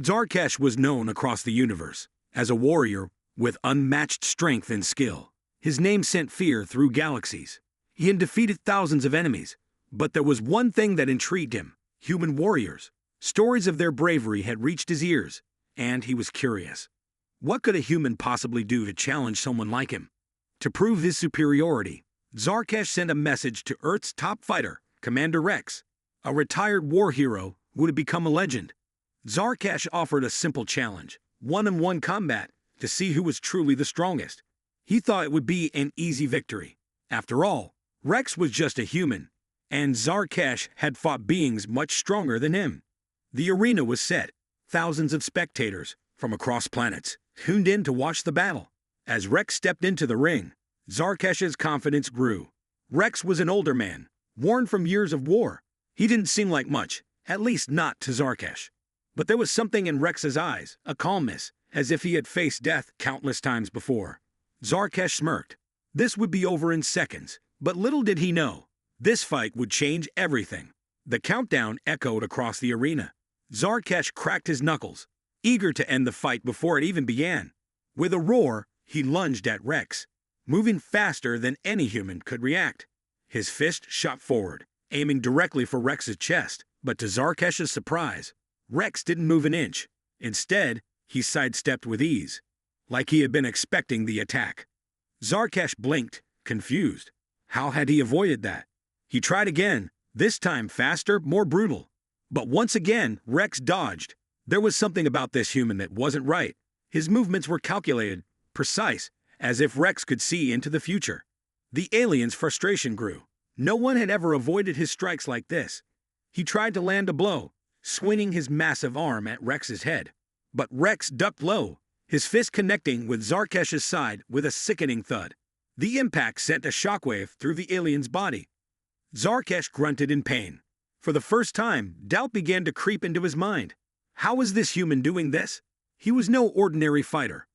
Zarkesh was known across the universe as a warrior with unmatched strength and skill. His name sent fear through galaxies. He had defeated thousands of enemies, but there was one thing that intrigued him: human warriors. Stories of their bravery had reached his ears, and he was curious. What could a human possibly do to challenge someone like him? To prove his superiority, Zarkesh sent a message to Earth's top fighter, Commander Rex, a retired war hero who had become a legend. Zarkesh offered a simple challenge: one-on-one combat, to see who was truly the strongest. He thought it would be an easy victory. After all, Rex was just a human, and Zarkesh had fought beings much stronger than him. The arena was set. Thousands of spectators from across planets tuned in to watch the battle. As Rex stepped into the ring, Zarkesh's confidence grew. Rex was an older man, worn from years of war. He didn't seem like much, at least not to Zarkesh. But there was something in Rex's eyes, a calmness, as if he had faced death countless times before. Zarkesh smirked. This would be over in seconds, but little did he know, this fight would change everything. The countdown echoed across the arena. Zarkesh cracked his knuckles, eager to end the fight before it even began. With a roar, he lunged at Rex, moving faster than any human could react. His fist shot forward, aiming directly for Rex's chest, but to Zarkesh's surprise, Rex didn't move an inch. Instead, he sidestepped with ease, like he had been expecting the attack. Zarkesh blinked, confused. How had he avoided that? He tried again, this time faster, more brutal. But once again, Rex dodged. There was something about this human that wasn't right. His movements were calculated, precise, as if Rex could see into the future. The alien's frustration grew. No one had ever avoided his strikes like this. He tried to land a blow, swinging his massive arm at Rex's head. But Rex ducked low, his fist connecting with Zarkesh's side with a sickening thud. The impact sent a shockwave through the alien's body. Zarkesh grunted in pain. For the first time, doubt began to creep into his mind. How was this human doing this? He was no ordinary fighter.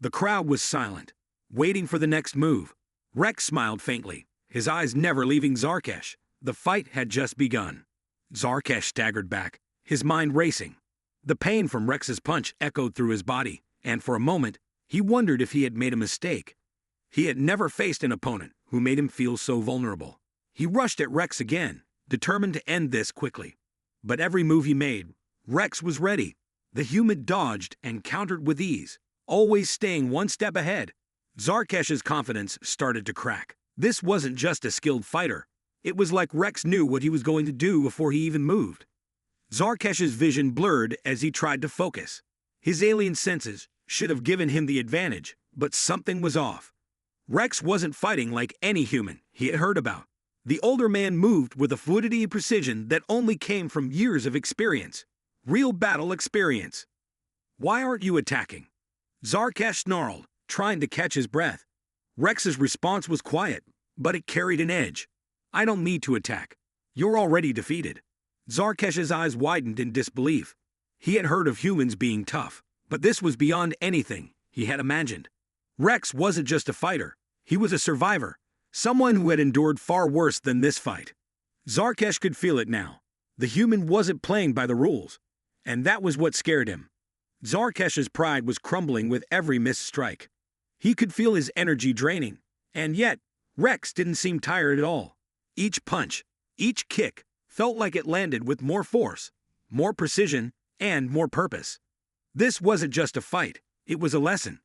The crowd was silent, waiting for the next move. Rex smiled faintly, his eyes never leaving Zarkesh. The fight had just begun. Zarkesh staggered back, his mind racing. The pain from Rex's punch echoed through his body, and for a moment, he wondered if he had made a mistake. He had never faced an opponent who made him feel so vulnerable. He rushed at Rex again, determined to end this quickly. But every move he made, Rex was ready. The human dodged and countered with ease, always staying one step ahead. Zarkesh's confidence started to crack. This wasn't just a skilled fighter. It was like Rex knew what he was going to do before he even moved. Zarkesh's vision blurred as he tried to focus. His alien senses should have given him the advantage, but something was off. Rex wasn't fighting like any human he had heard about. The older man moved with a fluidity and precision that only came from years of experience. Real battle experience. Why aren't you attacking? Zarkesh snarled, trying to catch his breath. Rex's response was quiet, but it carried an edge. I don't need to attack. You're already defeated. Zarkesh's eyes widened in disbelief. He had heard of humans being tough, but this was beyond anything he had imagined. Rex wasn't just a fighter. He was a survivor. Someone who had endured far worse than this fight. Zarkesh could feel it now. The human wasn't playing by the rules, and that was what scared him. Zarkesh's pride was crumbling with every missed strike. He could feel his energy draining, and yet, Rex didn't seem tired at all. Each punch, each kick, felt like it landed with more force, more precision, and more purpose. This wasn't just a fight, it was a lesson.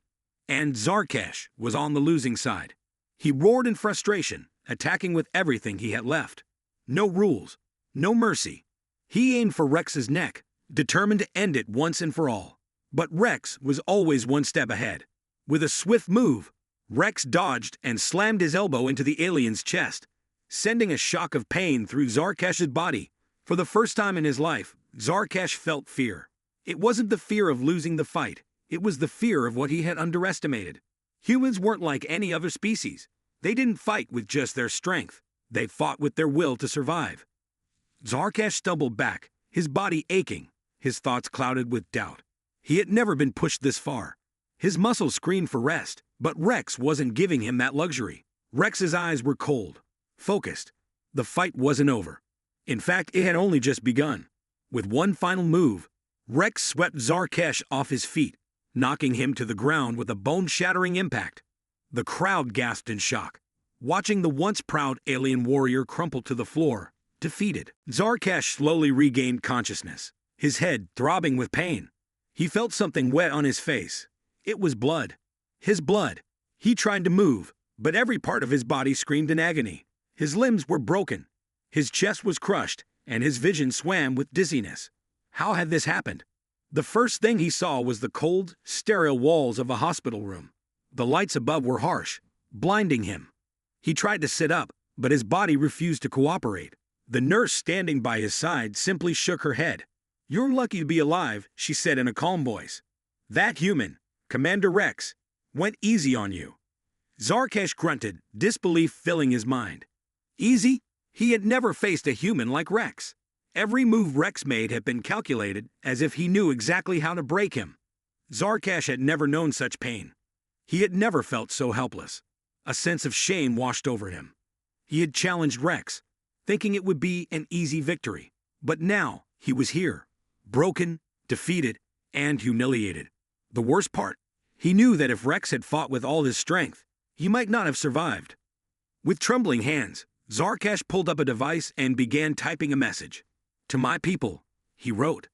And Zarkesh was on the losing side. He roared in frustration, attacking with everything he had left. No rules, no mercy. He aimed for Rex's neck, determined to end it once and for all. But Rex was always one step ahead. With a swift move, Rex dodged and slammed his elbow into the alien's chest, sending a shock of pain through Zarkesh's body. For the first time in his life, Zarkesh felt fear. It wasn't the fear of losing the fight. It was the fear of what he had underestimated. Humans weren't like any other species. They didn't fight with just their strength. They fought with their will to survive. Zarkesh stumbled back, his body aching, his thoughts clouded with doubt. He had never been pushed this far. His muscles screamed for rest, but Rex wasn't giving him that luxury. Rex's eyes were cold, focused. The fight wasn't over. In fact, it had only just begun. With one final move, Rex swept Zarkesh off his feet, knocking him to the ground with a bone-shattering impact. The crowd gasped in shock, watching the once proud alien warrior crumple to the floor, defeated. Zarkesh slowly regained consciousness, his head throbbing with pain. He felt something wet on his face. It was blood. His blood. He tried to move, but every part of his body screamed in agony. His limbs were broken. His chest was crushed, and his vision swam with dizziness. How had this happened? The first thing he saw was the cold, sterile walls of a hospital room. The lights above were harsh, blinding him. He tried to sit up, but his body refused to cooperate. The nurse standing by his side simply shook her head. "You're lucky to be alive," she said in a calm voice. "That human, Commander Rex, went easy on you." Zarkesh grunted, disbelief filling his mind. Easy? He had never faced a human like Rex. Every move Rex made had been calculated, as if he knew exactly how to break him. Zarkesh had never known such pain. He had never felt so helpless. A sense of shame washed over him. He had challenged Rex, thinking it would be an easy victory. But now, he was here, broken, defeated, and humiliated. The worst part, he knew that if Rex had fought with all his strength, he might not have survived. With trembling hands, Zarkesh pulled up a device and began typing a message. "To my people," he wrote,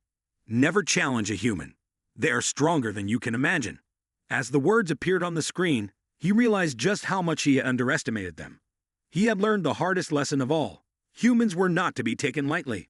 "never challenge a human. They are stronger than you can imagine." As the words appeared on the screen, he realized just how much he had underestimated them. He had learned the hardest lesson of all. Humans were not to be taken lightly.